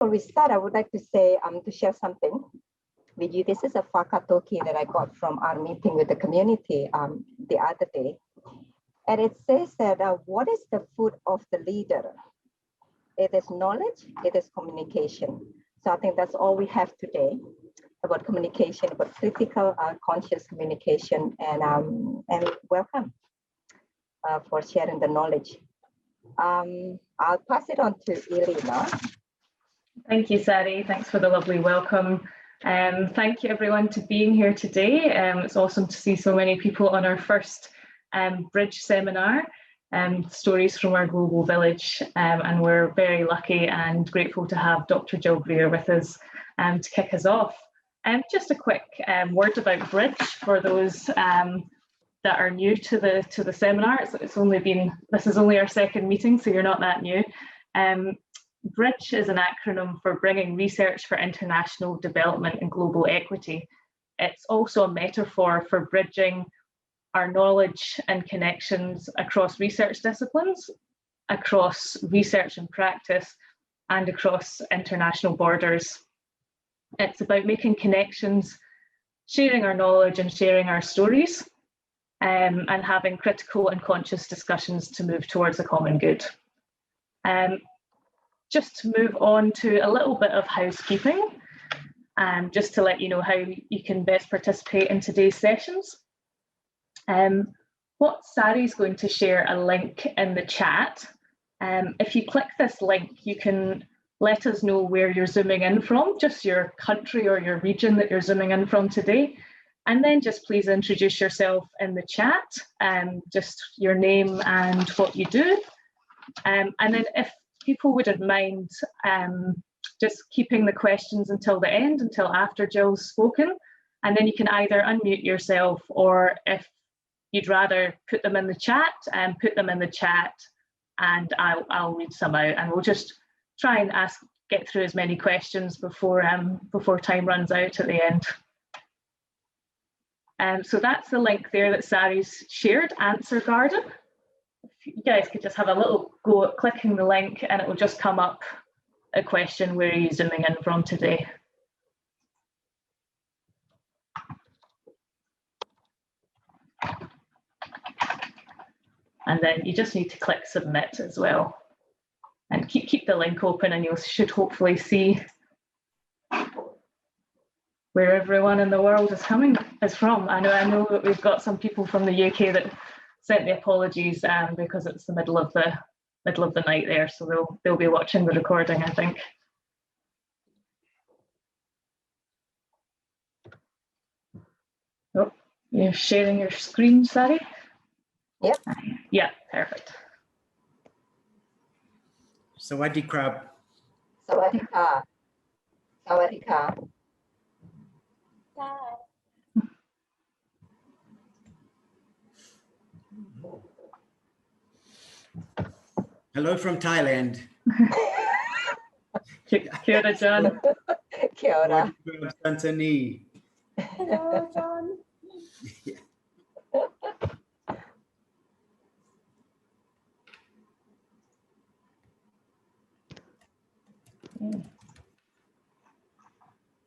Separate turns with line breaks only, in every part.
before we start, I would like to say, to share something with you. This is a whakatoki that I got from our meeting with the community the other day. And it says that what is the food of the leader? It is knowledge, it is communication. So I think that's all we have today about communication, about critical conscious communication, and welcome for sharing the knowledge. I'll pass it on to Elena.
Thank you, Sari. Thanks for the lovely welcome. Thank you everyone to being here today. It's awesome to see so many people on our first Bridge seminar, Stories from Our Global Village, and we're very lucky and grateful to have Dr. Gill Greer with us to kick us off. Just a quick word about Bridge for those that are new to the seminar. This is only our second meeting, so you're not that new. Bridge is an acronym for Bringing Research for International Development and Global Equity. It's also a metaphor for bridging our knowledge and connections across research disciplines, across research and practice, and across international borders. It's about making connections, sharing our knowledge and sharing our stories, and having critical and conscious discussions to move towards a common good. Just to move on to a little bit of housekeeping, just to let you know how you can best participate in today's sessions. What Sari's going to share a link in the chat. If you click this link, you can let us know where you're zooming in from, just your country or your region that you're zooming in from today. And then just please introduce yourself in the chat, just your name and what you do. And then if people wouldn't mind just keeping the questions until the end, until after Gill's spoken, and then you can either unmute yourself, or if you'd rather put them in the chat, put them in the chat, and I'll read some out, and we'll just try and get through as many questions before time runs out at the end. So that's the link there that Sari's shared, Answer Garden. If you guys could just have a little go at clicking the link, and it will just come up a question, where are you zooming in from today? And then you just need to click submit as well. And keep the link open, and you should hopefully see where everyone in the world is from. I know that we've got some people from the UK that sent the apologies because it's the middle of the night there, so they'll be watching the recording, I think. Oh, you're sharing your screen, Sari?
Yep.
Yeah, perfect.
Sawadee krab.
Sawadee ka. Sawadee ka.
Hello from Thailand.
Kia ora, John.
Kia ora.
Santani.
Hello, John.
Yeah.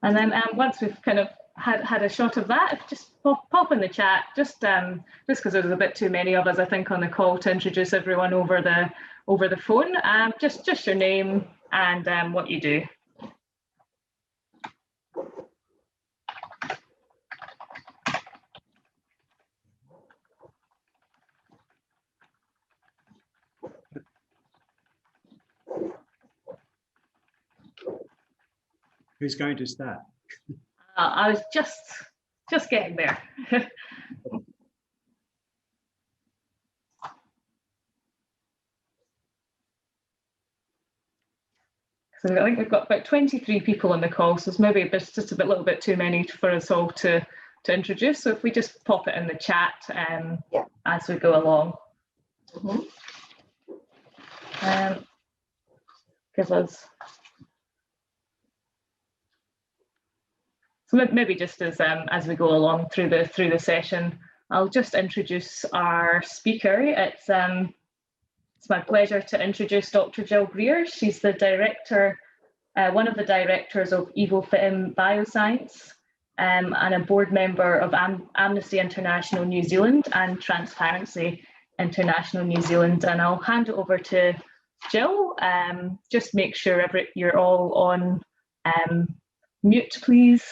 And then once we've kind of had a shot of that, just pop in the chat, just because there's a bit too many of us, I think, on the call to introduce everyone over the phone. Just your name and what you do.
Who's going to start?
I was just getting there. So I think we've got about 23 people on the call, so it's maybe just a little bit too many for us all to introduce. So if we just pop it in the chat as we go along. Give us. So maybe just as we go along through the session, I'll just introduce our speaker. It's my pleasure to introduce Dr. Gill Greer. She's the Director one of the directors of Evofem Biosciences, and a board member of Amnesty International New Zealand and Transparency International New Zealand. And I'll hand it over to Gill. Just make sure you're all on mute, please,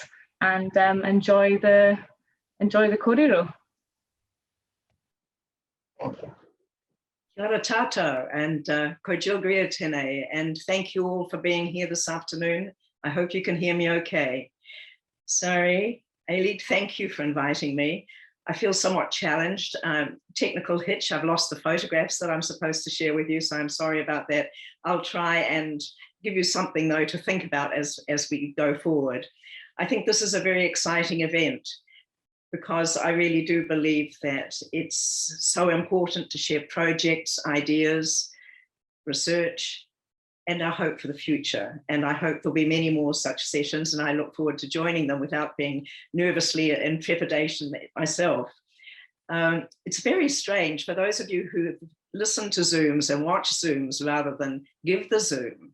and enjoy the kōrero.
Thank you.
Kia ora tātou, and ko Gill Greer tēnei, and thank you all for being here this afternoon. I hope you can hear me okay. Sorry, Ailid, thank you for inviting me. I feel somewhat challenged. Technical hitch, I've lost the photographs that I'm supposed to share with you, so I'm sorry about that. I'll try and give you something though to think about as we go forward. I think this is a very exciting event, because I really do believe that it's so important to share projects, ideas, research, and our hope for the future. And I hope there'll be many more such sessions, and I look forward to joining them without being nervously in trepidation myself. It's very strange for those of you who listen to Zooms and watch Zooms rather than give the Zoom.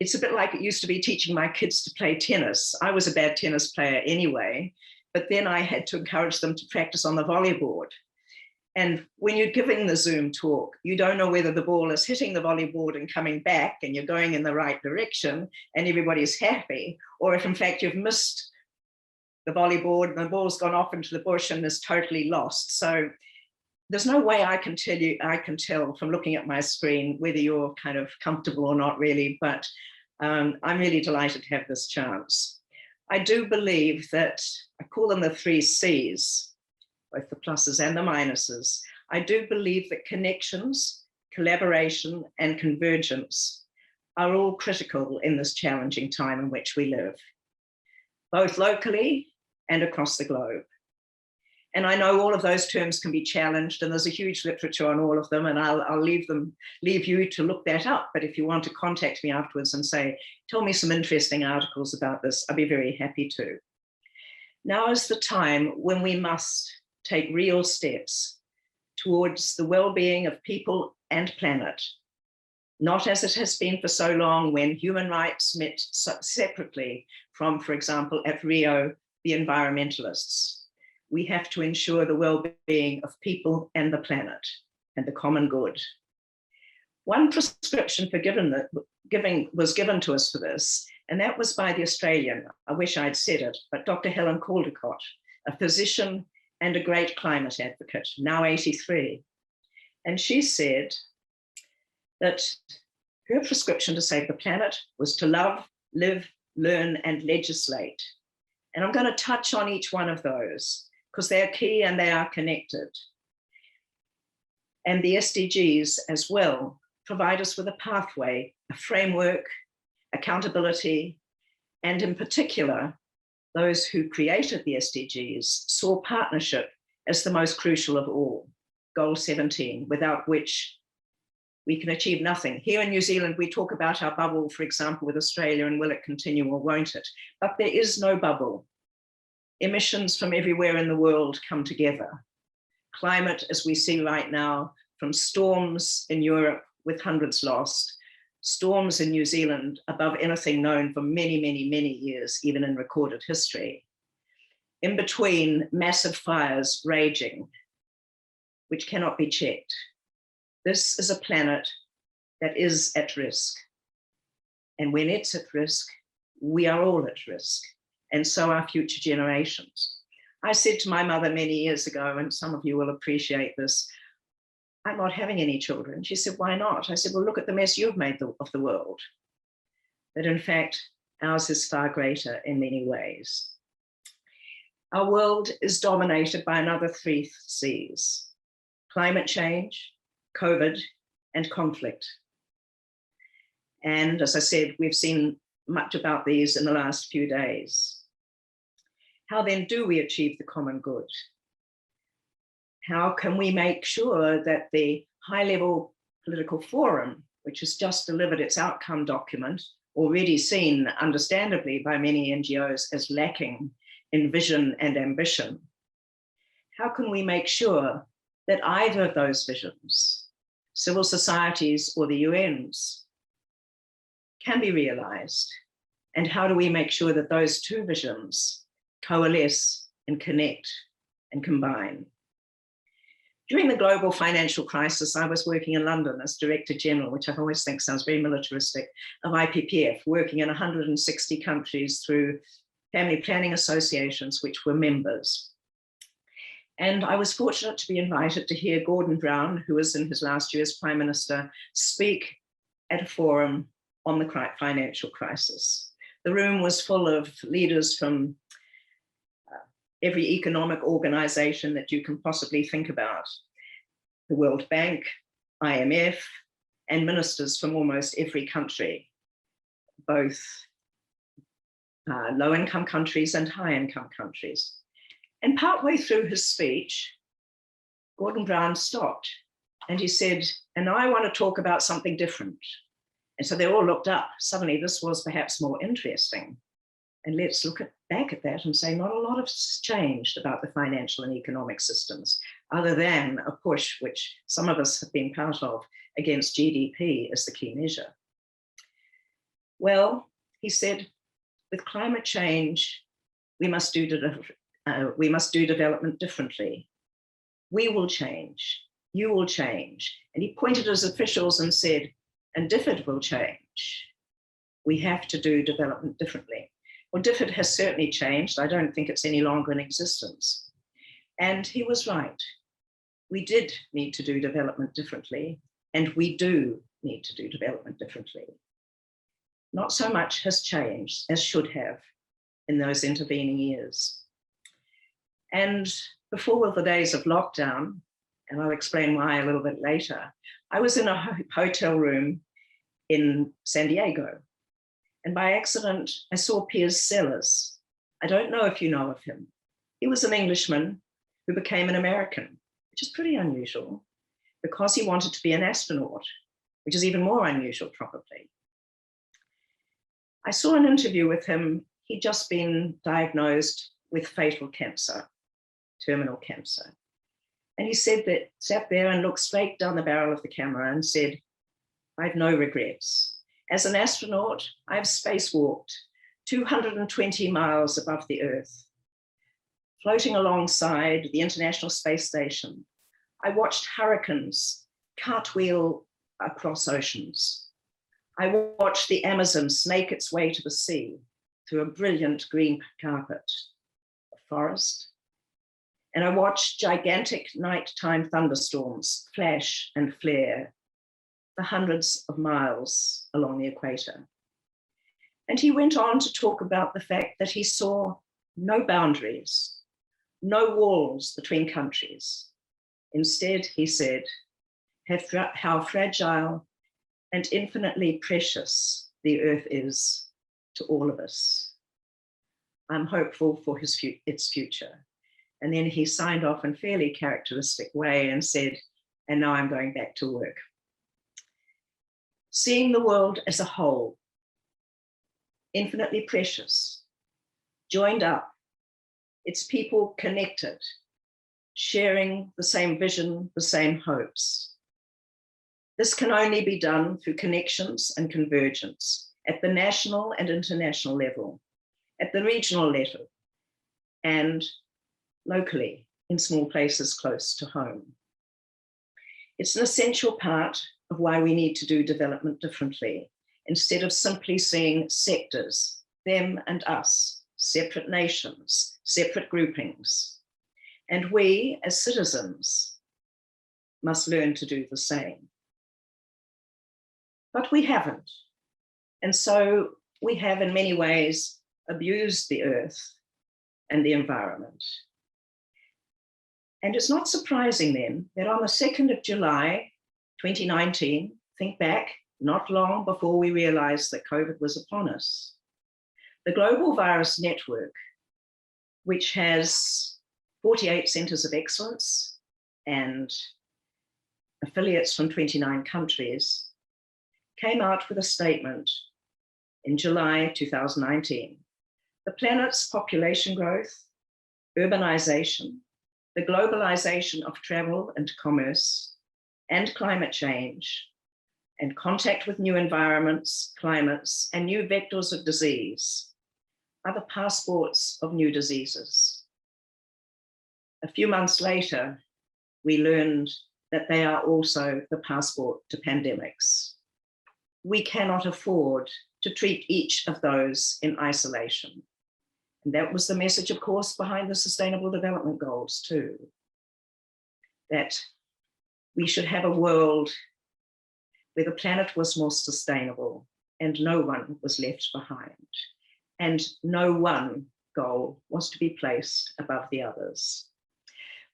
It's a bit like it used to be teaching my kids to play tennis. I was a bad tennis player anyway, but then I had to encourage them to practice on the volley board. And when you're giving the Zoom talk, you don't know whether the ball is hitting the volley board and coming back and you're going in the right direction and everybody's happy, or if in fact you've missed the volley board and the ball's gone off into the bush and is totally lost. So there's no way I can tell from looking at my screen whether you're kind of comfortable or not really, but I'm really delighted to have this chance. I do believe that, I call them the 3 C's, both the pluses and the minuses. I do believe that connections, collaboration, and convergence are all critical in this challenging time in which we live, both locally and across the globe. And I know all of those terms can be challenged, and there's a huge literature on all of them, and I'll leave you to look that up. But if you want to contact me afterwards and say, tell me some interesting articles about this, I'll be very happy to. Now is the time when we must take real steps towards the well-being of people and planet, not as it has been for so long when human rights met separately from, for example, at Rio, the environmentalists. We have to ensure the well-being of people and the planet and the common good. One prescription for was given to us for this, and that was by the Australian, I wish I'd said it, but Dr. Helen Caldicott, a physician and a great climate advocate, now 83. And she said that her prescription to save the planet was to love, live, learn, and legislate. And I'm going to touch on each one of those, because they're key and they are connected. And the SDGs as well provide us with a pathway, a framework, accountability, and in particular, those who created the SDGs saw partnership as the most crucial of all, goal 17, without which we can achieve nothing. Here in New Zealand, we talk about our bubble, for example, with Australia, and will it continue or won't it? But there is no bubble. Emissions from everywhere in the world come together. Climate, as we see right now, from storms in Europe with hundreds lost, storms in New Zealand above anything known for many, many, many years, even in recorded history. In between, massive fires raging, which cannot be checked. This is a planet that is at risk. And when it's at risk, we are all at risk, and so are future generations. I said to my mother many years ago, and some of you will appreciate this, I'm not having any children. She said, why not? I said, well, look at the mess you've made of the world. That in fact, ours is far greater in many ways. Our world is dominated by another 3 C's: climate change, COVID, and conflict. And as I said, we've seen much about these in the last few days. How then do we achieve the common good? How can we make sure that the high-level political forum, which has just delivered its outcome document, already seen, understandably, by many NGOs as lacking in vision and ambition, how can we make sure that either of those visions, civil societies or the UN's, can be realized And how do we make sure that those two visions coalesce and connect and combine? During the global financial crisis, I was working in London as Director General, which I always think sounds very militaristic, of IPPF, working in 160 countries through family planning associations, which were members. And I was fortunate to be invited to hear Gordon Brown, who was in his last year as Prime Minister, speak at a forum on the financial crisis. The room was full of leaders from every economic organization that you can possibly think about. The World Bank, IMF, and ministers from almost every country, both low-income countries and high-income countries. And partway through his speech, Gordon Brown stopped and he said, and I want to talk about something different. And so they all looked up. Suddenly this was perhaps more interesting. And let's look back at that and say not a lot has changed about the financial and economic systems, other than a push, which some of us have been part of, against GDP as the key measure. Well, he said, with climate change, we must do development differently. We will change, you will change. And he pointed at his officials and said, and DFID will change. We have to do development differently. Well, DFID has certainly changed. I don't think it's any longer in existence. And he was right. We did need to do development differently, and we do need to do development differently. Not so much has changed as should have in those intervening years. And before the days of lockdown, and I'll explain why a little bit later, I was in a hotel room in San Diego. And by accident, I saw Piers Sellers. I don't know if you know of him. He was an Englishman who became an American, which is pretty unusual because he wanted to be an astronaut, which is even more unusual probably. I saw an interview with him. He'd just been diagnosed with fatal cancer, terminal cancer. And he sat there and looked straight down the barrel of the camera and said, I have no regrets. As an astronaut, I've spacewalked 220 miles above the Earth, floating alongside the International Space Station. I watched hurricanes cartwheel across oceans. I watched the Amazon snake its way to the sea through a brilliant green carpet of forest. And I watched gigantic nighttime thunderstorms flash and flare for hundreds of miles along the equator. And he went on to talk about the fact that he saw no boundaries, no walls between countries. Instead, he said, how fragile and infinitely precious the Earth is to all of us. I'm hopeful for its future. And then he signed off in a fairly characteristic way and said, and now I'm going back to work. Seeing the world as a whole, infinitely precious, joined up, its people connected, sharing the same vision, the same hopes. This can only be done through connections and convergence at the national and international level, at the regional level, and locally in small places close to home. It's an essential part of why we need to do development differently, instead of simply seeing sectors, them and us, separate nations, separate groupings. And we, as citizens, must learn to do the same. But we haven't. And so we have, in many ways, abused the earth and the environment. And it's not surprising then that on the 2nd of July, 2019, think back, not long before we realized that COVID was upon us, the Global Virus Network, which has 48 centers of excellence and affiliates from 29 countries, came out with a statement in July 2019. The planet's population growth, urbanization, the globalization of travel and commerce, and climate change and contact with new environments, climates, and new vectors of disease are the passports of new diseases. A few months later, we learned that they are also the passport to pandemics. We cannot afford to treat each of those in isolation. And that was the message, of course, behind the Sustainable Development Goals too, that we should have a world where the planet was more sustainable and no one was left behind. And no one goal was to be placed above the others.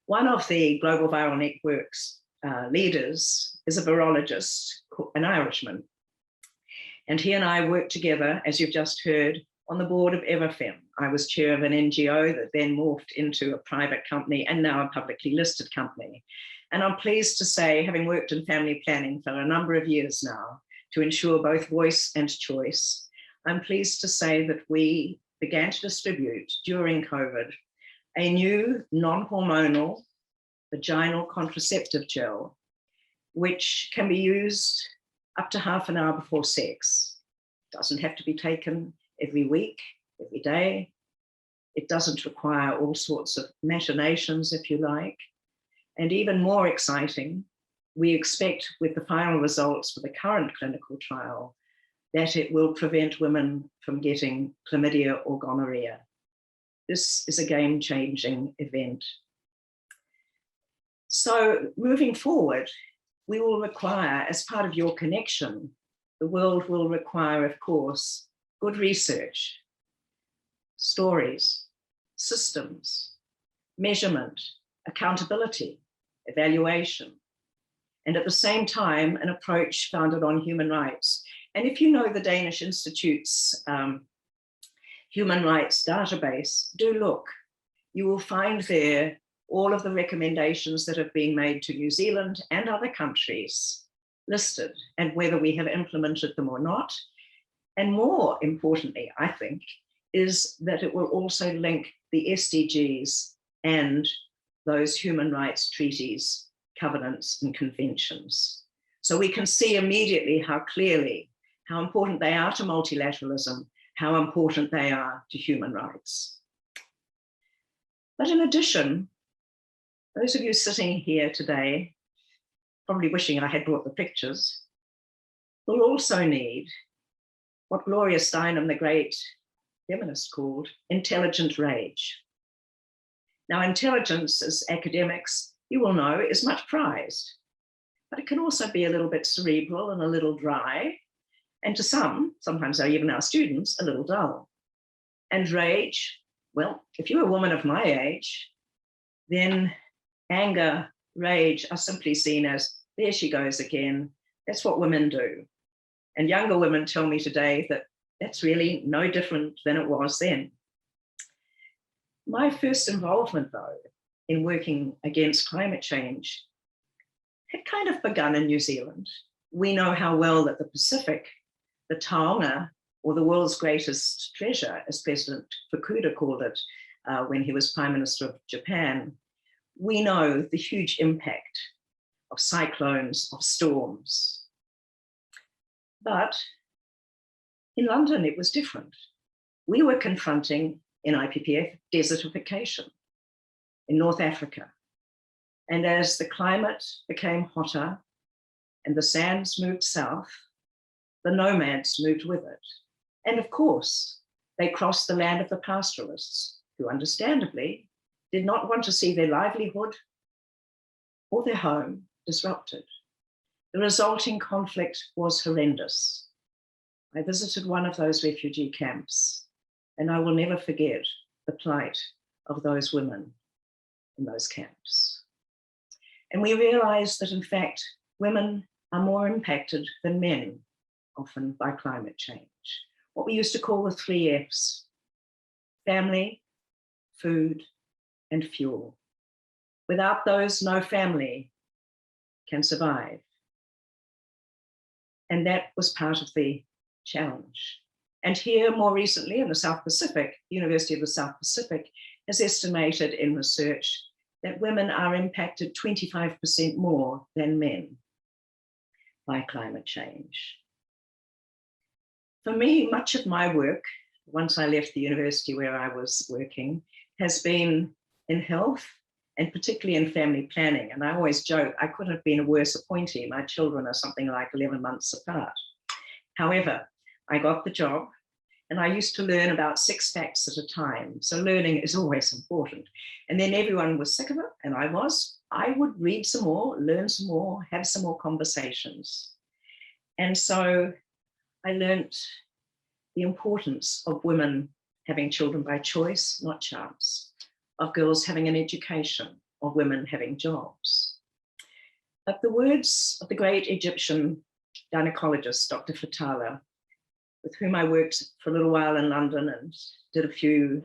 One of the Global Viral Network's leaders is a virologist, an Irishman. And he and I worked together, as you've just heard, on the board of Evofem. I was chair of an NGO that then morphed into a private company and now a publicly listed company. And I'm pleased to say, having worked in family planning for a number of years now to ensure both voice and choice, I'm pleased to say that we began to distribute during COVID a new non-hormonal vaginal contraceptive gel, which can be used up to half an hour before sex. It doesn't have to be taken every week, every day. It doesn't require all sorts of machinations, if you like. And even more exciting, we expect with the final results for the current clinical trial that it will prevent women from getting chlamydia or gonorrhea. This is a game-changing event. So moving forward, we will require, as part of your connection, the world will require, of course, good research, stories, systems, measurement, accountability, evaluation, and at the same time, an approach founded on human rights. And if you know the Danish Institute's human rights database, do look. You will find there all of the recommendations that have been made to New Zealand and other countries listed, and whether we have implemented them or not. And more importantly, I think, is that it will also link the SDGs and those human rights treaties, covenants, and conventions. So we can see immediately how clearly, how important they are to multilateralism, how important they are to human rights. But in addition, those of you sitting here today, probably wishing I had brought the pictures, will also need what Gloria Steinem, the great feminist, called intelligent rage. Now, intelligence, as academics, you will know, is much prized, but it can also be a little bit cerebral and a little dry, and to some, sometimes even our students, a little dull. And rage, well, if you're a woman of my age, then anger, rage are simply seen as, there she goes again. That's what women do. And younger women tell me today that that's really no different than it was then. My first involvement, though, in working against climate change had kind of begun in New Zealand. We know how well that the Pacific, the taonga, or the world's greatest treasure, as President Fukuda called it when he was Prime Minister of Japan, we know the huge impact of cyclones, of storms. But in London, it was different. We were confronting, in IPPF, desertification in North Africa. And as the climate became hotter and the sands moved south, the nomads moved with it. And of course, they crossed the land of the pastoralists, who understandably did not want to see their livelihood or their home disrupted. The resulting conflict was horrendous. I visited one of those refugee camps, and I will never forget the plight of those women in those camps. And we realized that, in fact, women are more impacted than men, often by climate change. What we used to call the 3 Fs: family, food, and fuel. Without those, no family can survive. And that was part of the challenge. And here, more recently, in the South Pacific, the University of the South Pacific has estimated in research that women are impacted 25% more than men. by climate change. For me, much of my work, once I left the university where I was working, has been in health and particularly in family planning. And I always joke, I couldn't have been a worse appointee. My children are something like 11 months apart. However, I got the job and I used to learn about 6 facts at a time. So learning is always important. And then everyone was sick of it, and I would read some more, learn some more, have some more conversations. And so I learned the importance of women having children by choice, not chance, of girls having an education, of women having jobs. But the words of the great Egyptian gynecologist, Dr. Fatala, with whom I worked for a little while in London and did a few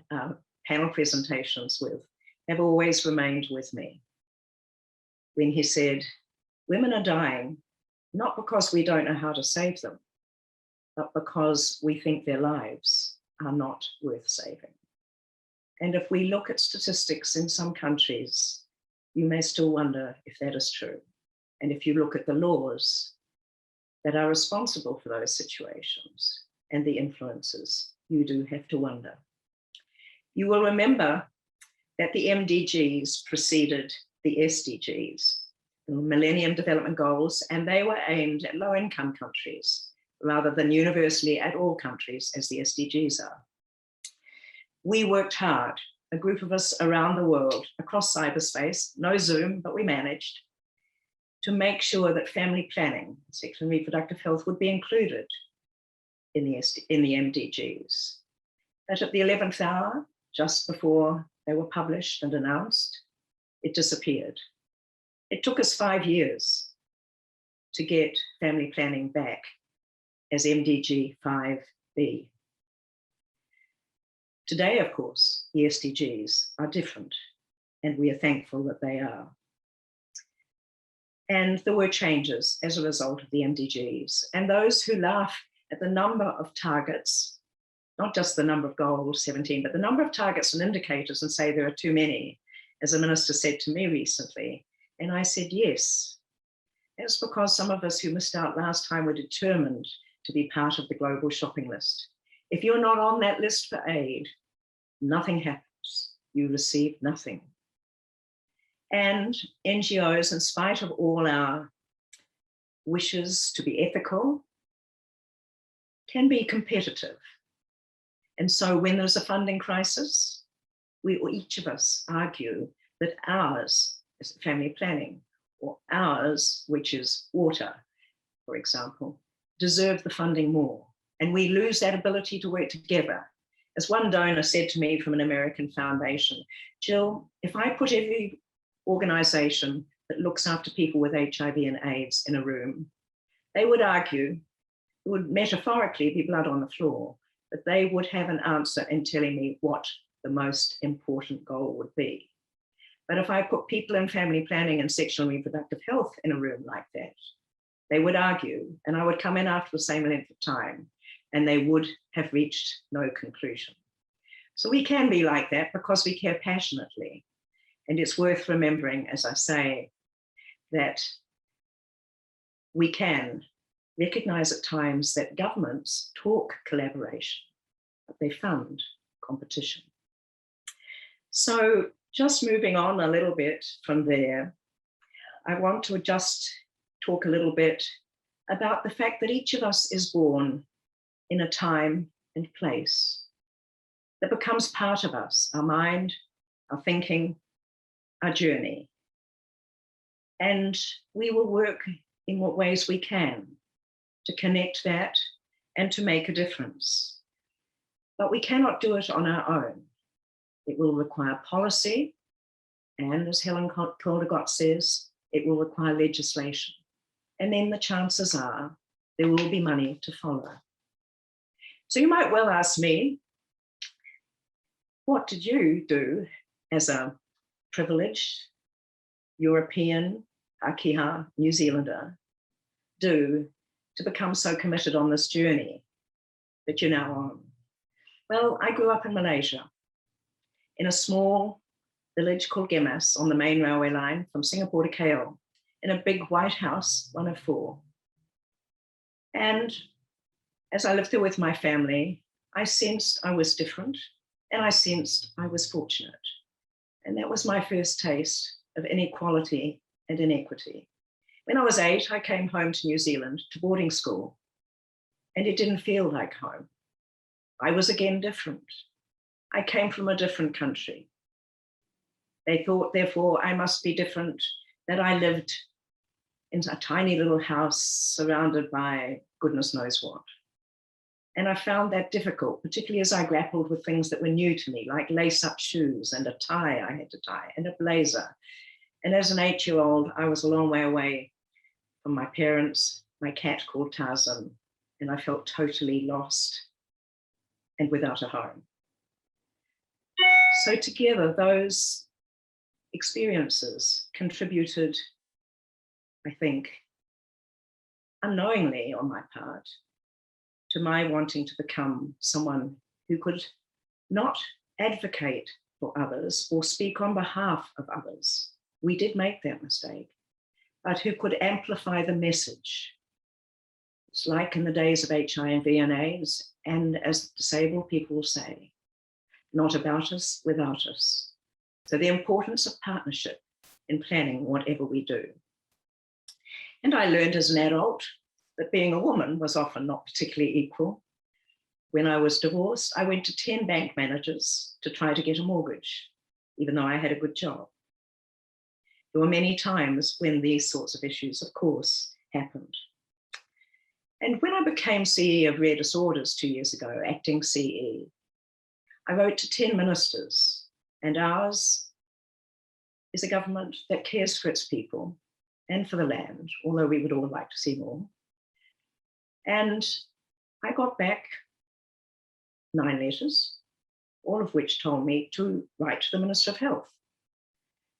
panel presentations with, have always remained with me. When he said, women are dying, not because we don't know how to save them, but because we think their lives are not worth saving. And if we look at statistics in some countries, you may still wonder if that is true. And if you look at the laws that are responsible for those situations and the influences, you do have to wonder. You will remember that the MDGs preceded the SDGs, the Millennium Development Goals, and they were aimed at low-income countries rather than universally at all countries as the SDGs are. We worked hard, a group of us around the world, across cyberspace, no Zoom, but we managed, to make sure that family planning, sexual and reproductive health, would be included in the MDGs. But at the 11th hour, just before they were published and announced, it disappeared. It took us 5 years to get family planning back as MDG 5B. Today, of course, the SDGs are different, and we are thankful that they are. And there were changes as a result of the MDGs. And those who laugh at the number of targets, not just the number of goals, 17, but the number of targets and indicators, and say there are too many, as a minister said to me recently. And I said, yes, that's because some of us who missed out last time were determined to be part of the global shopping list. If you're not on that list for aid, nothing happens. You receive nothing. And NGOs, in spite of all our wishes to be ethical, can be competitive. And so when there's a funding crisis, each of us argue that ours is family planning, or ours, which is water, for example, deserve the funding more. And we lose that ability to work together. As one donor said to me from an American foundation, Jill, if I put every organization that looks after people with HIV and AIDS in a room, they would argue, it would metaphorically be blood on the floor, but they would have an answer in telling me what the most important goal would be. But if I put people in family planning and sexual and reproductive health in a room like that, they would argue, and I would come in after the same length of time, and they would have reached no conclusion. So we can be like that because we care passionately. And it's worth remembering, as I say, that we can recognize at times that governments talk collaboration, but they fund competition. So just moving on a little bit from there, I want to just talk a little bit about the fact that each of us is born in a time and place that becomes part of us, our mind, our thinking, our journey. And we will work in what ways we can to connect that and to make a difference. But we cannot do it on our own. It will require policy, and as Helen Caldecott says, it will require legislation. And then the chances are there will be money to follow. So you might well ask me, what did you do as a privileged European, Ākiha, New Zealander, do to become so committed on this journey that you're now on? Well, I grew up in Malaysia, in a small village called Gemas on the main railway line from Singapore to KL, in a big white house, one of 4. And as I lived there with my family, I sensed I was different, and I sensed I was fortunate. And that was my first taste of inequality and inequity. When I was 8, I came home to New Zealand to boarding school, and it didn't feel like home. I was again different. I came from a different country. They thought, therefore, I must be different, that I lived in a tiny little house surrounded by goodness knows what. And I found that difficult, particularly as I grappled with things that were new to me, like lace-up shoes and a tie I had to tie and a blazer. And as an 8-year-old, I was a long way away from my parents, my cat called Tarzan, and I felt totally lost and without a home. So together, those experiences contributed, I think, unknowingly on my part, to my wanting to become someone who could not advocate for others or speak on behalf of others. We did make that mistake, but who could amplify the message. It's like in the days of HIV and AIDS, and as disabled people say, not about us, without us. So the importance of partnership in planning whatever we do. And I learned as an adult that being a woman was often not particularly equal. When I was divorced, I went to 10 bank managers to try to get a mortgage, even though I had a good job. There were many times when these sorts of issues, of course, happened. And when I became CE of Rare Disorders 2 years ago, acting CE, I wrote to 10 ministers, and ours is a government that cares for its people and for the land, although we would all like to see more. And I got back 9 letters, all of which told me to write to the Minister of Health.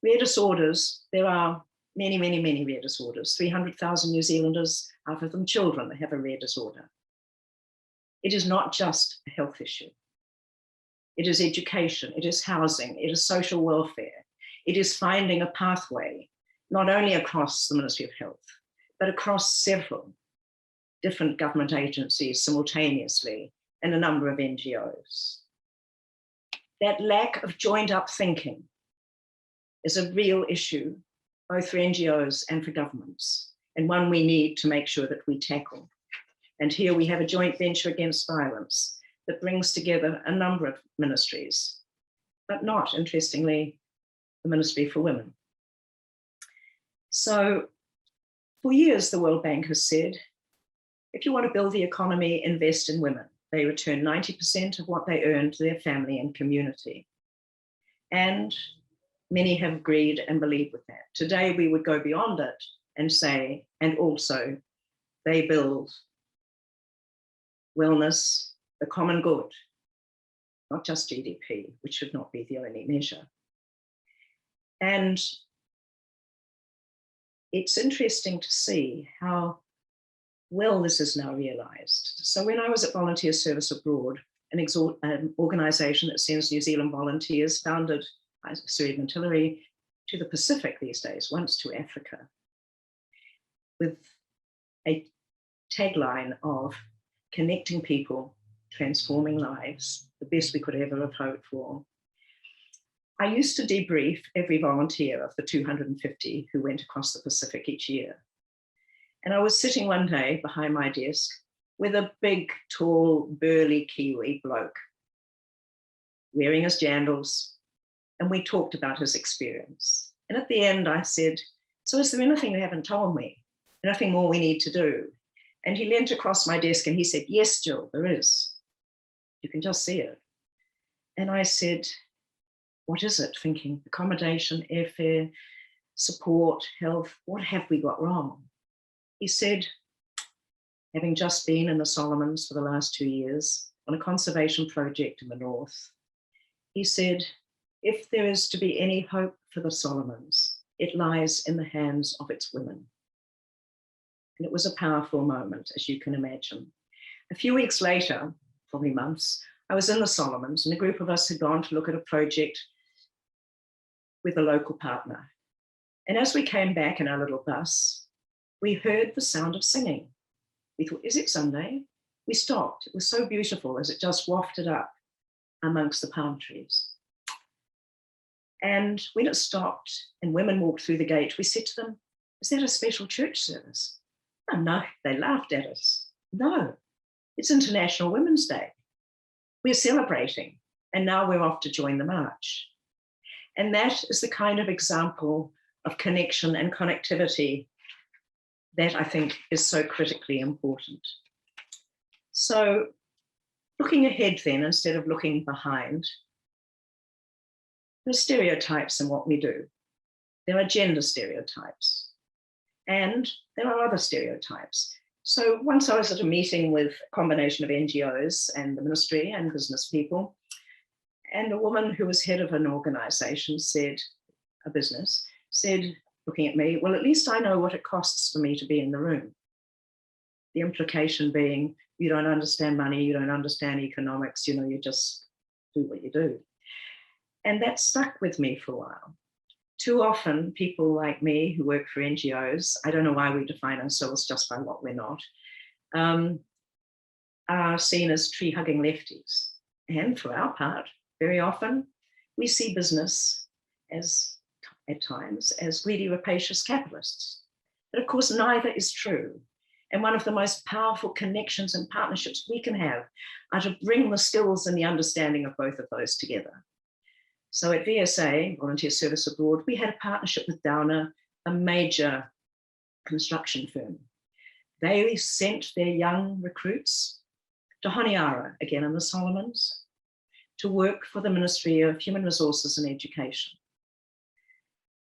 Rare disorders, there are many, many, many rare disorders. 300,000 New Zealanders, half of them children, have a rare disorder. It is not just a health issue. It is education, it is housing, it is social welfare. It is finding a pathway, not only across the Ministry of Health, but across several different government agencies simultaneously and a number of NGOs. That lack of joined up thinking is a real issue, both for NGOs and for governments, and one we need to make sure that we tackle. And here we have a joint venture against violence that brings together a number of ministries, but not, interestingly, the Ministry for Women. So for years, the World Bank has said, if you want to build the economy, invest in women. They return 90% of what they earn to their family and community. And many have agreed and believe with that. Today, we would go beyond it and say, and also they build wellness, the common good, not just GDP, which should not be the only measure. And it's interesting to see how well this is now realized. So when I was at Volunteer Service Abroad, an organization that sends New Zealand volunteers, founded by Sir Edmund Hillary, to the Pacific these days, once to Africa, with a tagline of connecting people, transforming lives, the best we could ever have hoped for. I used to debrief every volunteer of the 250 who went across the Pacific each year. And I was sitting one day behind my desk with a big, tall, burly Kiwi bloke wearing his jandals, and we talked about his experience. And at the end, I said, so is there anything you haven't told me? Anything more we need to do? And he leant across my desk and he said, yes, Jill, there is. You can just see it. And I said, what is it? Thinking accommodation, airfare, support, health, what have we got wrong? He said, having just been in the Solomons for the last 2 years on a conservation project in the north, he said, if there is to be any hope for the Solomons, it lies in the hands of its women. And it was a powerful moment, as you can imagine. A few weeks later, probably months, I was in the Solomons and a group of us had gone to look at a project with a local partner. And as we came back in our little bus, we heard the sound of singing. We thought, is it Sunday? We stopped. It was so beautiful as it just wafted up amongst the palm trees. And when it stopped and women walked through the gate, we said to them, is that a special church service? Oh, no, they laughed at us. No, it's International Women's Day. We're celebrating, and now we're off to join the march. And that is the kind of example of connection and connectivity that I think is so critically important. So looking ahead then, instead of looking behind, there are stereotypes in what we do. There are gender stereotypes, and there are other stereotypes. So once I was at a meeting with a combination of NGOs and the ministry and business people, and a woman who was head of an organization said, a business, said, looking at me, well, at least I know what it costs for me to be in the room. The implication being, you don't understand money, you don't understand economics, you know, you just do what you do. And that stuck with me for a while. Too often, people like me who work for NGOs, I don't know why we define ourselves just by what we're not, are seen as tree-hugging lefties. And for our part, very often, we see business as, at times, as greedy, rapacious capitalists. But of course, neither is true. And one of the most powerful connections and partnerships we can have are to bring the skills and the understanding of both of those together. So at VSA, Volunteer Service Abroad, we had a partnership with Downer, a major construction firm. They sent their young recruits to Honiara, again in the Solomons, to work for the Ministry of Human Resources and Education.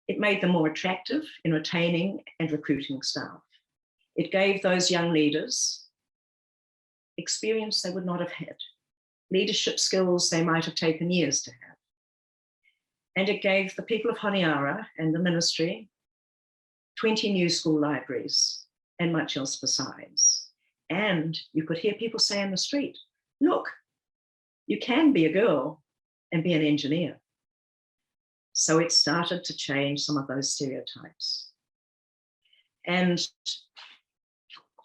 It made them more attractive in retaining and recruiting staff. It gave those young leaders experience they would not have had, leadership skills they might have taken years to have. And it gave the people of Honiara and the ministry 20 new school libraries and much else besides. And you could hear people say in the street, look, you can be a girl and be an engineer. So it started to change some of those stereotypes. And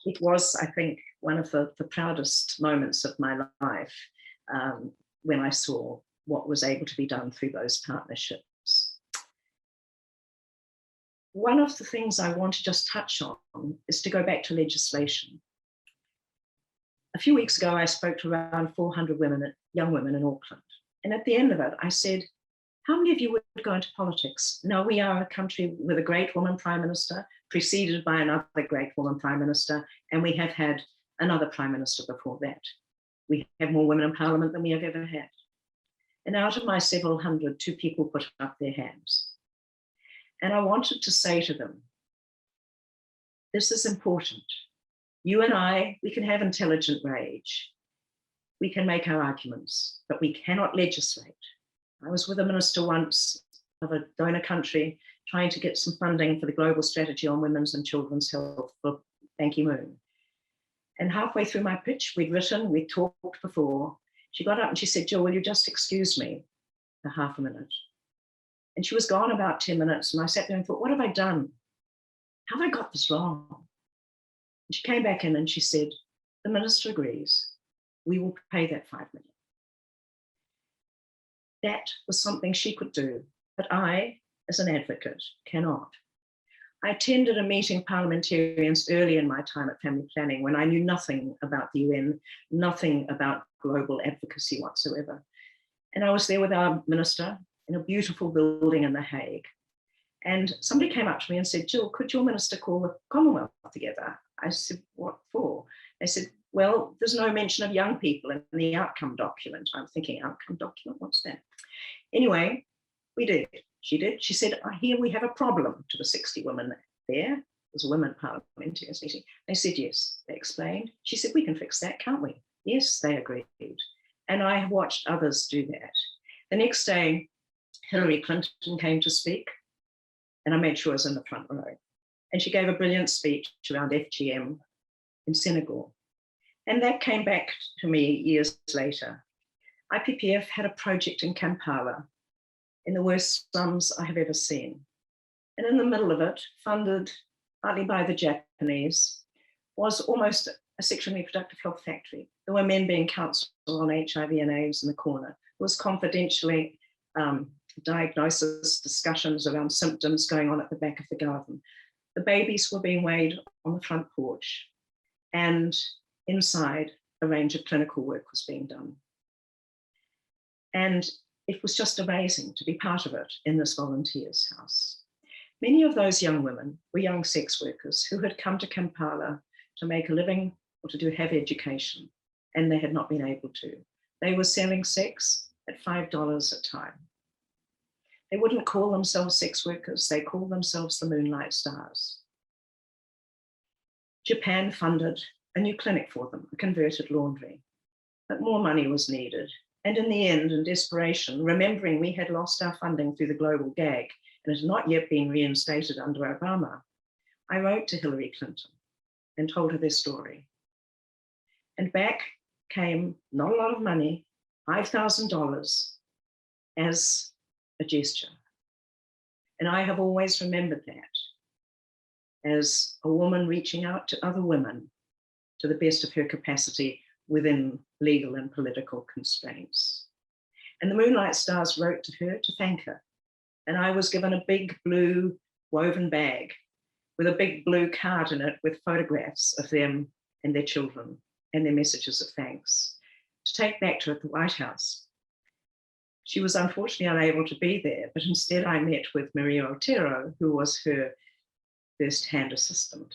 it was, I think, one of the proudest moments of my life when I saw what was able to be done through those partnerships. One of the things I want to just touch on is to go back to legislation. A few weeks ago, I spoke to around 400 women, young women in Auckland. And at the end of it, I said, how many of you would go into politics? Now, we are a country with a great woman prime minister, preceded by another great woman prime minister, and we have had another prime minister before that. We have more women in parliament than we have ever had. And out of my several hundred, 2 people put up their hands. And I wanted to say to them, this is important. You and I, we can have intelligent rage. We can make our arguments, but we cannot legislate. I was with a minister once of a donor country trying to get some funding for the global strategy on women's and children's health for Ban Ki-moon. And halfway through my pitch, we'd talked before, she got up and she said, Jill, will you just excuse me for half a minute? And she was gone about 10 minutes. And I sat there and thought, what have I done? How have I got this wrong? And she came back in and she said, the minister agrees. We will pay that 5 million. That was something she could do, but I, as an advocate, cannot. I attended a meeting parliamentarians early in my time at family planning when I knew nothing about the UN, nothing about global advocacy whatsoever. And I was there with our minister in a beautiful building in The Hague. And somebody came up to me and said, Jill, could your minister call the Commonwealth together? I said, what for? They said, well, there's no mention of young people in the outcome document. I'm thinking, outcome document, what's that? Anyway, we did. She did. She said, I hear we have a problem to the 60 women there. It was a women parliamentarians meeting. They said, yes, they explained. She said, we can fix that, can't we? Yes, they agreed. And I have watched others do that. The next day, Hillary Clinton came to speak, and I made sure I was in the front row. And she gave a brilliant speech around FGM in Senegal. And that came back to me years later. IPPF had a project in Kampala in the worst slums I have ever seen. And in the middle of it, funded partly by the Japanese, was almost a sexual and reproductive health factory. There were men being counseled on HIV and AIDS in the corner. There was confidentially diagnosis discussions around symptoms going on at the back of the garden. The babies were being weighed on the front porch, and inside a range of clinical work was being done. And it was just amazing to be part of it in this volunteers' house. Many of those young women were young sex workers who had come to Kampala to make a living or to have education, and they had not been able to. They were selling sex at $5 a time. They wouldn't call themselves sex workers, they called themselves the Moonlight Stars. Japan funded a new clinic for them, a converted laundry, but more money was needed. And in the end, in desperation, remembering we had lost our funding through the global gag and it had not yet been reinstated under Obama, I wrote to Hillary Clinton and told her this story. And back came not a lot of money, $5,000 as a gesture. And I have always remembered that as a woman reaching out to other women to the best of her capacity within legal and political constraints. And the Moonlight Stars wrote to her to thank her. And I was given a big blue woven bag with a big blue card in it with photographs of them and their children and their messages of thanks to take back to her at the White House. She was unfortunately unable to be there, but instead I met with Maria Otero, who was her first-hand assistant,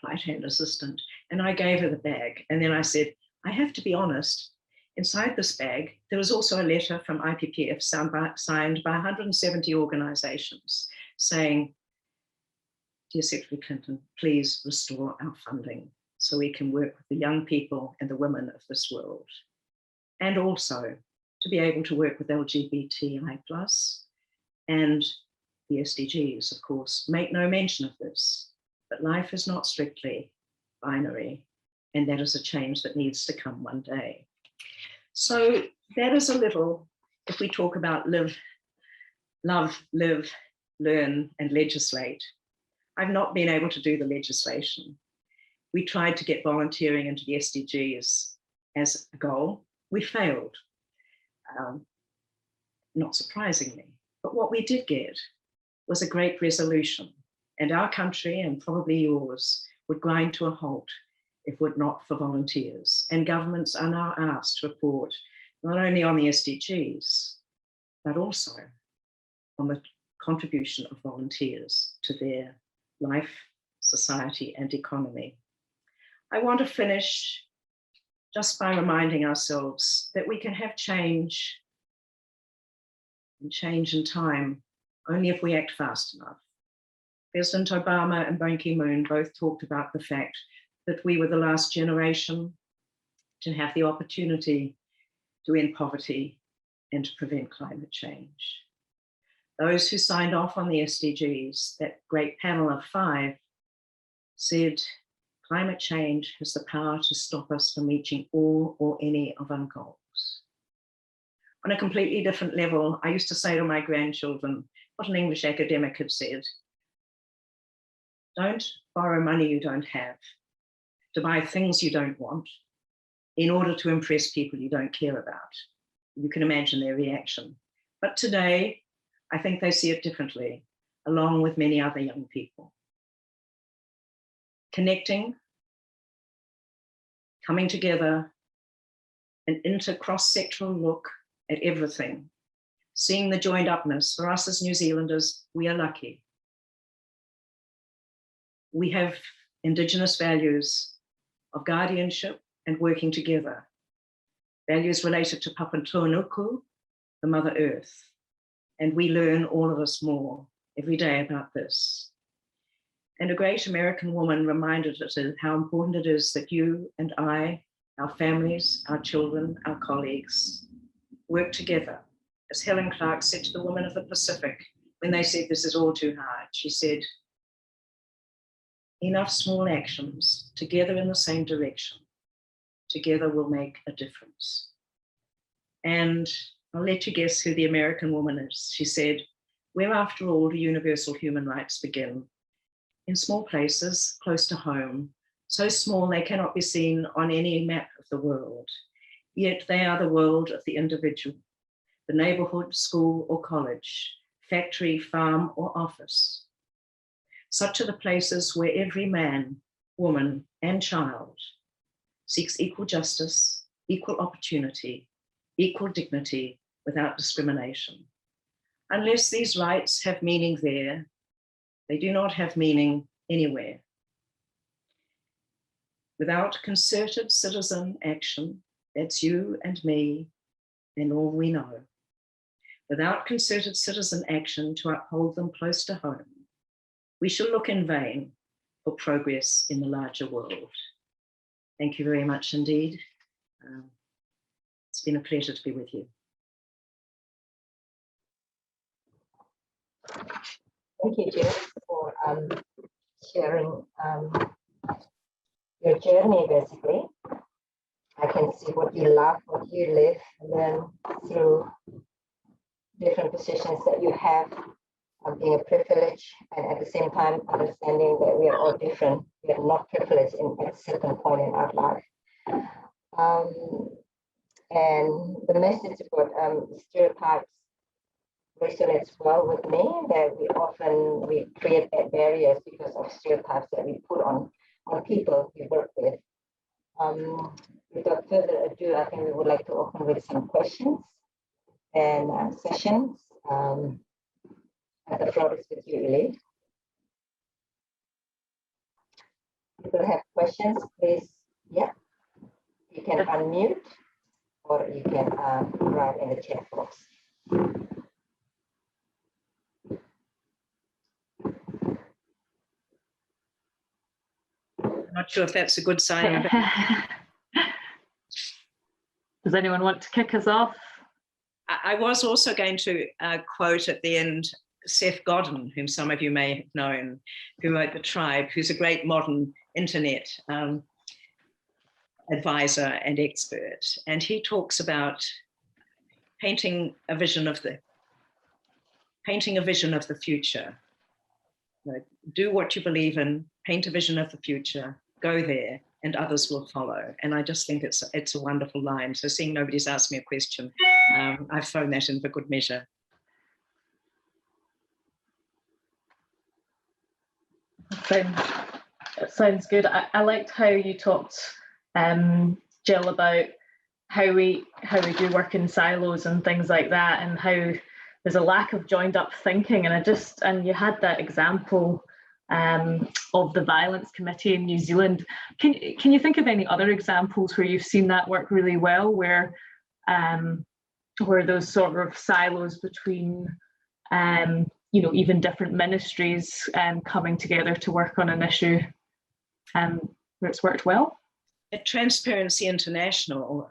right-hand assistant, and I gave her the bag. And then I said, I have to be honest, inside this bag, there was also a letter from IPPF signed by 170 organizations saying, Dear Secretary Clinton, please restore our funding so we can work with the young people and the women of this world. And also to be able to work with LGBTI+, and the SDGs, of course, make no mention of this, but life is not strictly binary, and that is a change that needs to come one day. So that is a little, if we talk about live, love, live, learn, and legislate. I've not been able to do the legislation. We tried to get volunteering into the SDGs as a goal. We failed, not surprisingly. But what we did get was a great resolution, and our country, and probably yours, would grind to a halt if it were not for volunteers. And governments are now asked to report not only on the SDGs, but also on the contribution of volunteers to their life, society, and economy. I want to finish just by reminding ourselves that we can have change and change in time only if we act fast enough. President Obama and Ban Ki-moon both talked about the fact that we were the last generation to have the opportunity to end poverty and to prevent climate change. Those who signed off on the SDGs, that great panel of 5, said climate change has the power to stop us from reaching all or any of our goals. On a completely different level, I used to say to my grandchildren what an English academic had said: don't borrow money you don't have to buy things you don't want in order to impress people you don't care about. You can imagine their reaction. But today, I think they see it differently, along with many other young people. Connecting, coming together, an inter-cross-sectoral look at everything, seeing the joined upness. For us as New Zealanders, we are lucky. We have Indigenous values of guardianship and working together, values related to Papantuanuku, the Mother Earth. And we learn, all of us, more every day about this. And a great American woman reminded us of how important it is that you and I, our families, our children, our colleagues, work together. As Helen Clark said to the women of the Pacific, when they said this is all too hard, she said, enough small actions together in the same direction, together will make a difference. And I'll let you guess who the American woman is. She said, where after all do universal human rights begin? In small places, close to home, so small they cannot be seen on any map of the world, yet they are the world of the individual, the neighborhood, school or college, factory, farm or office. Such are the places where every man, woman and child seeks equal justice, equal opportunity, equal dignity without discrimination. Unless these rights have meaning there, they do not have meaning anywhere. Without concerted citizen action, that's you and me and all we know. Without concerted citizen action to uphold them close to home, we shall look in vain for progress in the larger world. Thank you very much indeed. It's been a pleasure to be with you.
Thank you, Jill, for sharing your journey, basically. I can see what you love, what you live, and then through different positions that you have, being a privilege, and at the same time understanding that we are all different. We are not privileged at a certain point in our life. And the message about stereotypes resonates well with me, that we create that barriers because of stereotypes that we put on people we work with. Without further ado, I think we would like to open with some questions and sessions. The floor is with you, Eli. People have questions, please. Yeah, you can unmute or you can write in the chat box.
I'm not sure if that's a good sign.
Does anyone want to kick us off?
I was also going to quote at the end Seth Godin, whom some of you may have known, who wrote The Tribe, who's a great modern internet advisor and expert. And he talks about painting a vision of the future. Do what you believe in, paint a vision of the future, go there, and others will follow. And I just think it's a wonderful line. So seeing nobody's asked me a question, I've thrown that in for good measure.
That sounds good. I liked how you talked, Jill, about how we do work in silos and things like that, and how there's a lack of joined up thinking. And you had that example of the Violence Committee in New Zealand. Can you think of any other examples where you've seen that work really well, where those sort of silos between even different ministries coming together to work on an issue where it's worked well?
At Transparency International,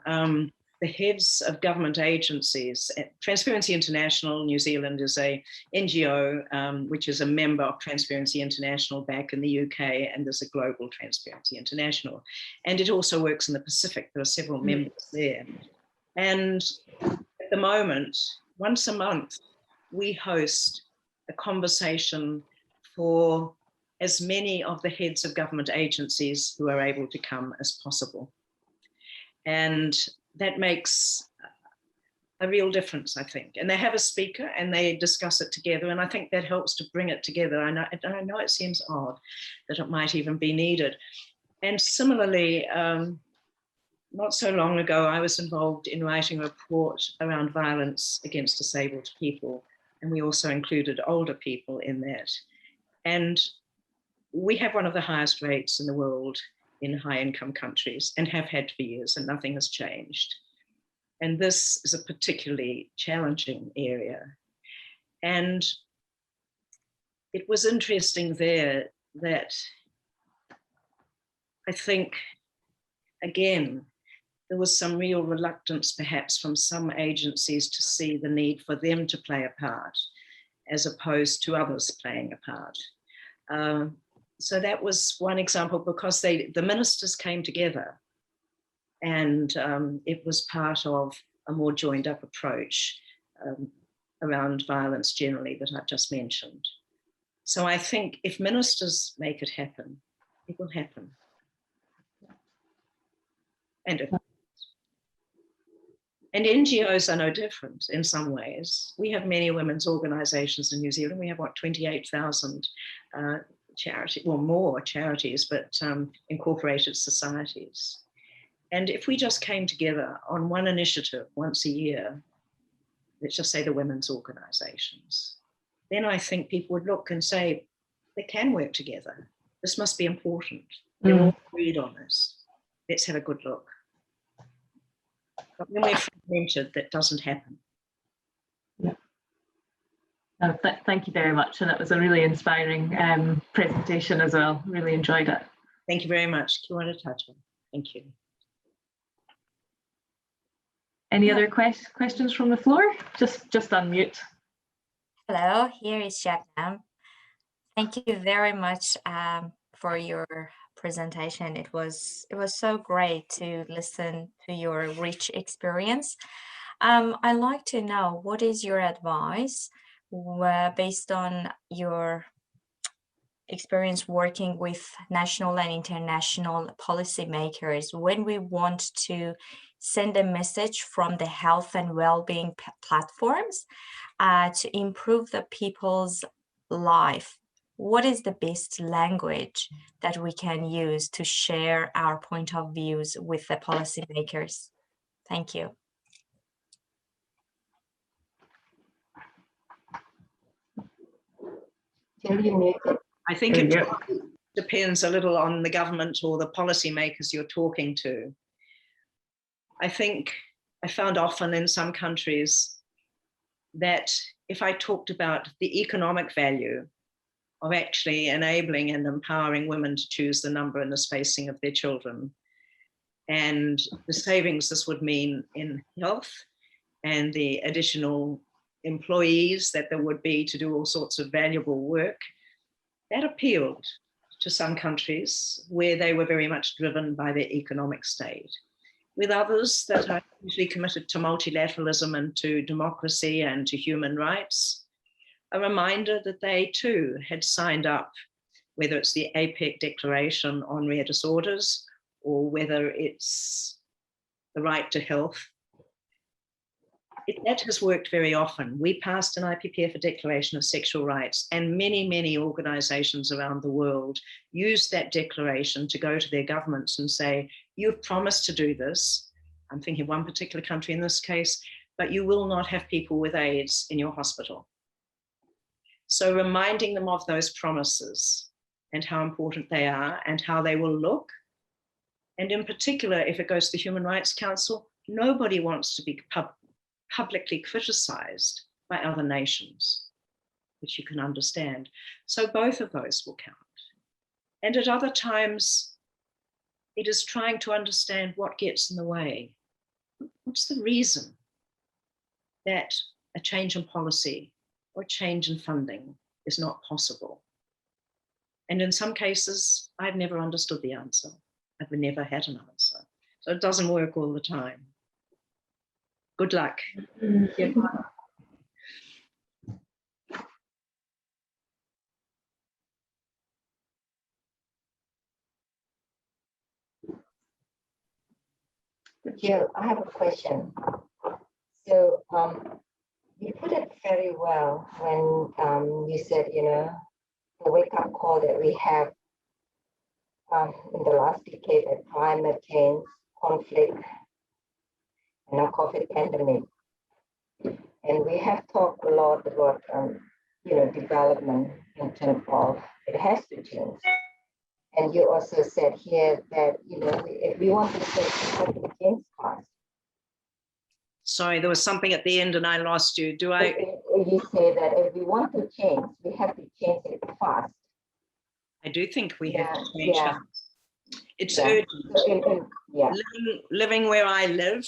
the heads of government agencies, Transparency International New Zealand is a NGO, which is a member of Transparency International back in the UK, and there's a global Transparency International. And it also works in the Pacific. There are several members there. And at the moment, once a month, we host a conversation for as many of the heads of government agencies who are able to come as possible. And that makes a real difference, I think. And they have a speaker and they discuss it together. And I think that helps to bring it together. I know it seems odd that it might even be needed. And similarly, not so long ago, I was involved in writing a report around violence against disabled people. And we also included older people in that. And we have one of the highest rates in the world in high income countries, and have had for years, and nothing has changed. And this is a particularly challenging area. And it was interesting there that I think, again, there was some real reluctance perhaps from some agencies to see the need for them to play a part as opposed to others playing a part. So that was one example, because the ministers came together, and it was part of a more joined up approach around violence generally that I've just mentioned. So I think if ministers make it happen, it will happen. And NGOs are no different in some ways. We have many women's organizations in New Zealand. We have, what, 28,000 charities, well, more charities, but incorporated societies. And if we just came together on one initiative once a year, let's just say the women's organizations, then I think people would look and say, they can work together. This must be important. They're all agreed on this. Let's have a good look. But when we're fragmented, that doesn't happen.
Yeah. Thank you very much. And that was a really inspiring presentation as well. Really enjoyed it.
Thank you very much. Kia ora tātou. Thank you.
Any other questions from the floor? Just unmute.
Hello, here is Shabnam. Thank you very much for your presentation. It was so great to listen to your rich experience. I'd like to know, what is your advice based on your experience working with national and international policymakers when we want to send a message from the health and well-being platforms to improve the people's life? What is the best language that we can use to share our point of views with the policymakers? Thank you.
I think it depends a little on the government or the policymakers you're talking to. I think I found often in some countries that if I talked about the economic value of actually enabling and empowering women to choose the number and the spacing of their children, and the savings this would mean in health, and the additional employees that there would be to do all sorts of valuable work, that appealed to some countries where they were very much driven by their economic state. With others that are usually committed to multilateralism and to democracy and to human rights, a reminder that they too had signed up, whether it's the APEC Declaration on Rare Disorders or whether it's the right to health. That has worked very often. We passed an IPPF, a Declaration of Sexual Rights, and many, many organizations around the world used that declaration to go to their governments and say, you've promised to do this. I'm thinking of one particular country in this case, but you will not have people with AIDS in your hospital. So reminding them of those promises and how important they are and how they will look. And in particular, if it goes to the Human Rights Council, nobody wants to be publicly criticized by other nations, which you can understand. So both of those will count. And at other times, it is trying to understand what gets in the way. What's the reason that a change in policy or change in funding is not possible? And in some cases, I've never understood the answer. I've never had an answer. So it doesn't work all the time. Good luck.
Yeah.
Jill, I have a question. So you put it very well when you said, the wake-up call that we have in the last decade at climate change, conflict, and now COVID pandemic. And we have talked a lot about, development in terms of it has to change. And you also said here that, if we want to change, we have to change fast.
Sorry, there was something at the end and I lost you. Do I?
You say that if we want to change, we have to change it fast.
I do think we have to change fast. It's urgent. Living where I live,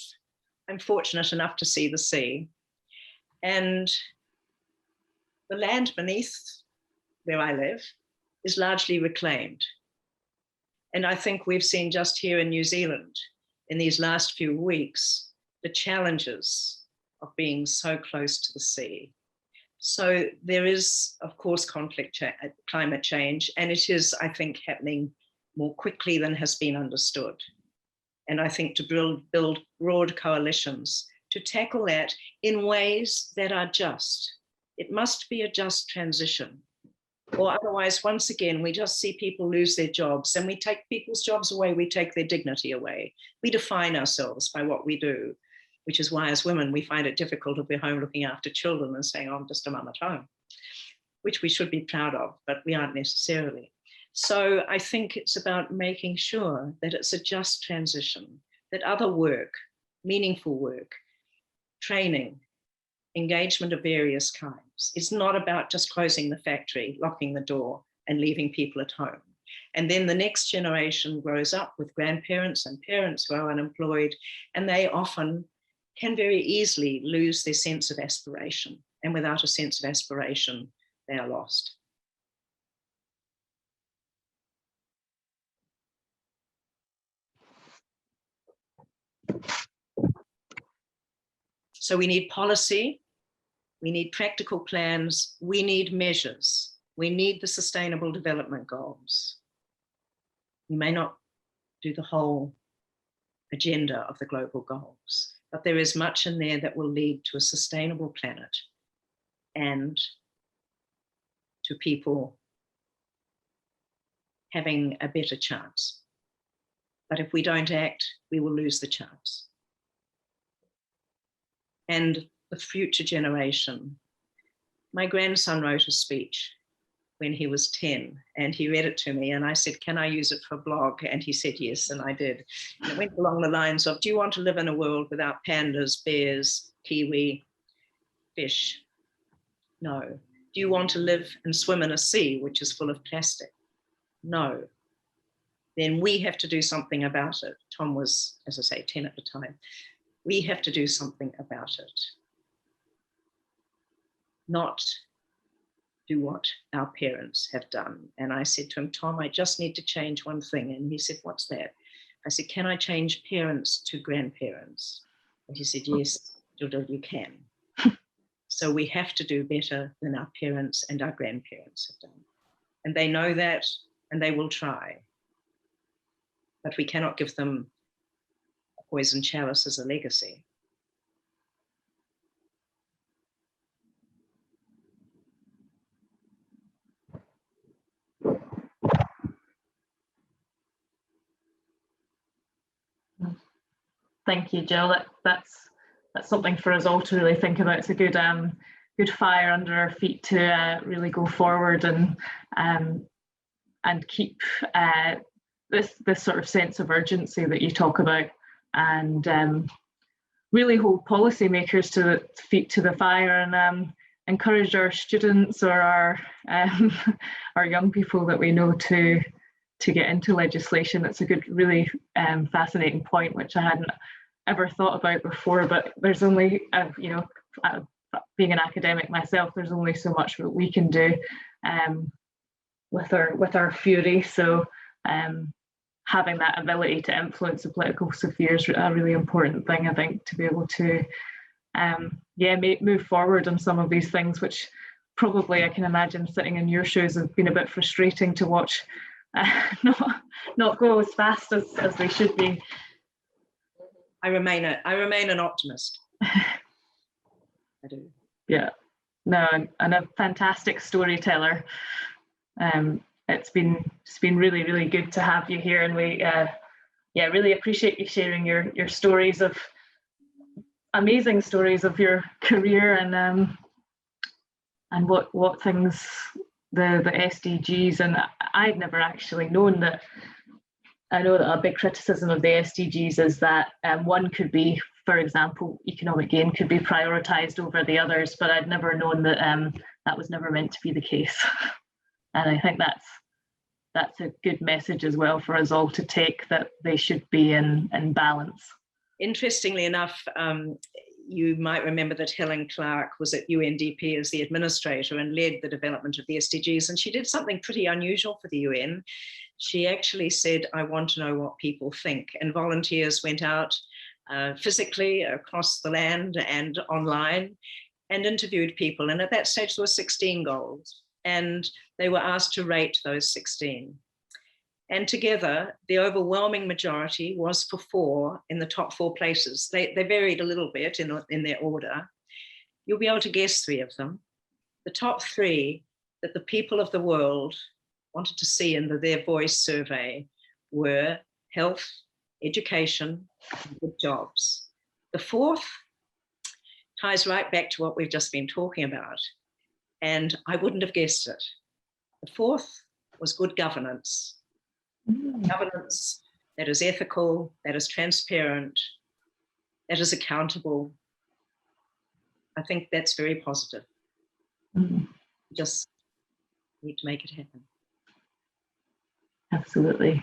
I'm fortunate enough to see the sea. And the land beneath where I live is largely reclaimed. And I think we've seen just here in New Zealand in these last few weeks, the challenges of being so close to the sea. So there is, of course, climate change, and it is, I think, happening more quickly than has been understood. And I think to build broad coalitions to tackle that in ways that are just. It must be a just transition. Or otherwise, once again, we just see people lose their jobs, and we take people's jobs away, we take their dignity away. We define ourselves by what we do, which is why as women, we find it difficult to be home looking after children and saying, oh, I'm just a mum at home, which we should be proud of, but we aren't necessarily. So I think it's about making sure that it's a just transition, that other work, meaningful work, training, engagement of various kinds. It's not about just closing the factory, locking the door, and leaving people at home. And then the next generation grows up with grandparents and parents who are unemployed, and they often can very easily lose their sense of aspiration. And without a sense of aspiration, they are lost. So we need policy, we need practical plans, we need measures, we need the Sustainable Development Goals. We may not do the whole agenda of the global goals, but there is much in there that will lead to a sustainable planet and to people having a better chance. But if we don't act, we will lose the chance. And the future generation. My grandson wrote a speech when he was 10, and he read it to me, and I said, can I use it for a blog? And he said yes, and I did. And it went along the lines of, do you want to live in a world without pandas, bears, kiwi, fish? No. Do you want to live and swim in a sea which is full of plastic? No. Then we have to do something about it. Tom was, as I say, 10 at the time. We have to do something about it. Not do what our parents have done. And I said to him, Tom, I just need to change one thing. And he said, what's that? I said, can I change parents to grandparents? And he said, yes, you can. So we have to do better than our parents and our grandparents have done. And they know that, and they will try. But we cannot give them a poison chalice as a legacy.
Thank you, Jill. That's something for us all to really think about. It's a good fire under our feet to really go forward and keep this sort of sense of urgency that you talk about, and really hold policymakers to the feet to the fire, and encourage our students or our young people that we know to get into legislation. It's a good, really fascinating point, which I hadn't ever thought about before. But there's only, being an academic myself, there's only so much that we can do with our fury. So having that ability to influence the political sphere is a really important thing, I think, to be able to move forward on some of these things, which probably I can imagine sitting in your shoes has been a bit frustrating to watch not go as fast as they should be.
I remain an optimist. I do.
Yeah, no, and a fantastic storyteller. It's been really, really good to have you here, and we really appreciate you sharing your stories of amazing stories of your career and what things the SDGs, and I'd never actually known that. I know that a big criticism of the SDGs is that one could be, for example, economic gain could be prioritised over the others, but I'd never known that that was never meant to be the case. And I think that's a good message as well for us all to take, that they should be in balance.
Interestingly enough, you might remember that Helen Clark was at UNDP as the administrator and led the development of the SDGs, and she did something pretty unusual for the UN. She actually said, I want to know what people think, and volunteers went out physically across the land and online and interviewed people. And at that stage, there were 16 goals, and they were asked to rate those 16. And together, the overwhelming majority was for 4 in the top 4 places. They varied a little bit in their order. You'll be able to guess 3 of them. The top 3 that the people of the world wanted to see in their voice survey were health, education, and good jobs. The 4th ties right back to what we've just been talking about, and I wouldn't have guessed it. The 4th was good governance. Governance that is ethical, that is transparent, that is accountable. I think that's very positive. Just need to make it happen.
Absolutely.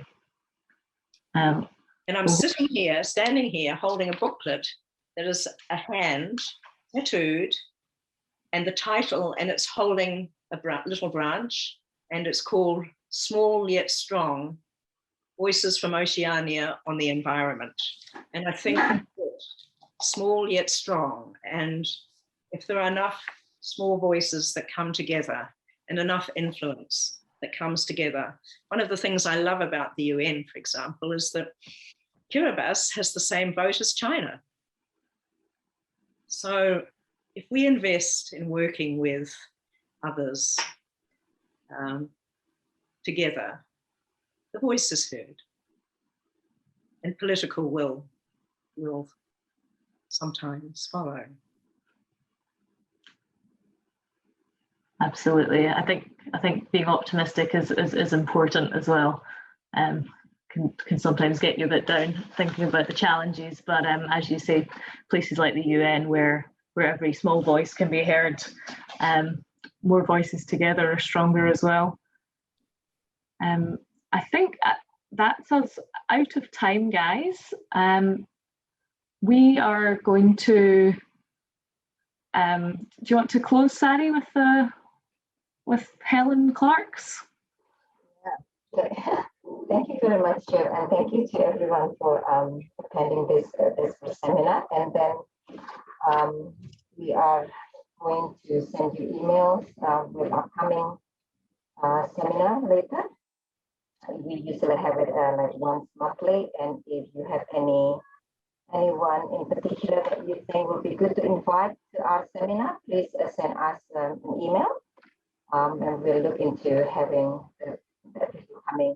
And I'm standing here, holding a booklet that is a hand tattooed, and the title, and it's holding a little branch, and it's called Small Yet Strong, Voices from Oceania on the Environment. And I think small yet strong. And if there are enough small voices that come together and enough influence that comes together, one of the things I love about the UN, for example, is that Kiribati has the same vote as China. So if we invest in working with others together, the voice is heard, and political will sometimes follow.
Absolutely. I think being optimistic is important as well. Can sometimes get you a bit down thinking about the challenges, but as you say, places like the UN where every small voice can be heard, more voices together are stronger as well. I think that's us out of time, guys. We are going to. Do you want to close, Sari, with Helen Clark's?
Yeah. Thank you very much, Chair, and thank you to everyone for attending this seminar. And then we are going to send you emails with upcoming seminar later. We usually have it like once monthly, and if you have anyone in particular that you think would be good to invite to our seminar, please send us an email, and we'll look into having the people coming.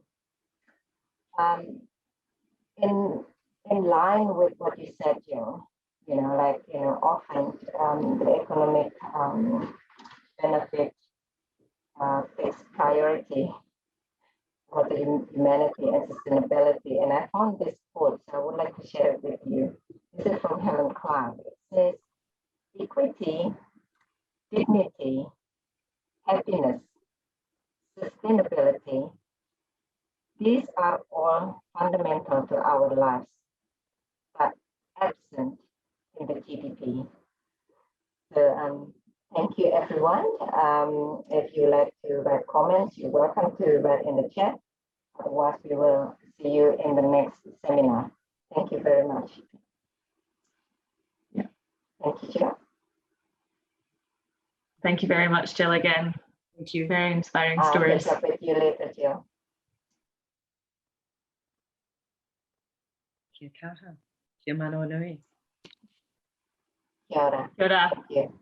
In line with what you said, Jill, often the economic benefit takes priority for the humanity and sustainability. And I found this quote, so I would like to share it with you. This is from Helen Clark. It says, equity, dignity, happiness, sustainability, these are all fundamental to our lives, but absent in the GDP. So thank you, everyone. If you like to write comments, you're welcome to write in the chat. Otherwise, we will see you in the next seminar. Thank you very much.
Yeah.
Thank you, Jill.
Thank you very much, Jill, again.
Thank you.
Very inspiring
I'll
stories.
catch up with you later, Jill.
Kia kaha. Kia mano nui.
Kia ora.
Kia ora.
Thank you.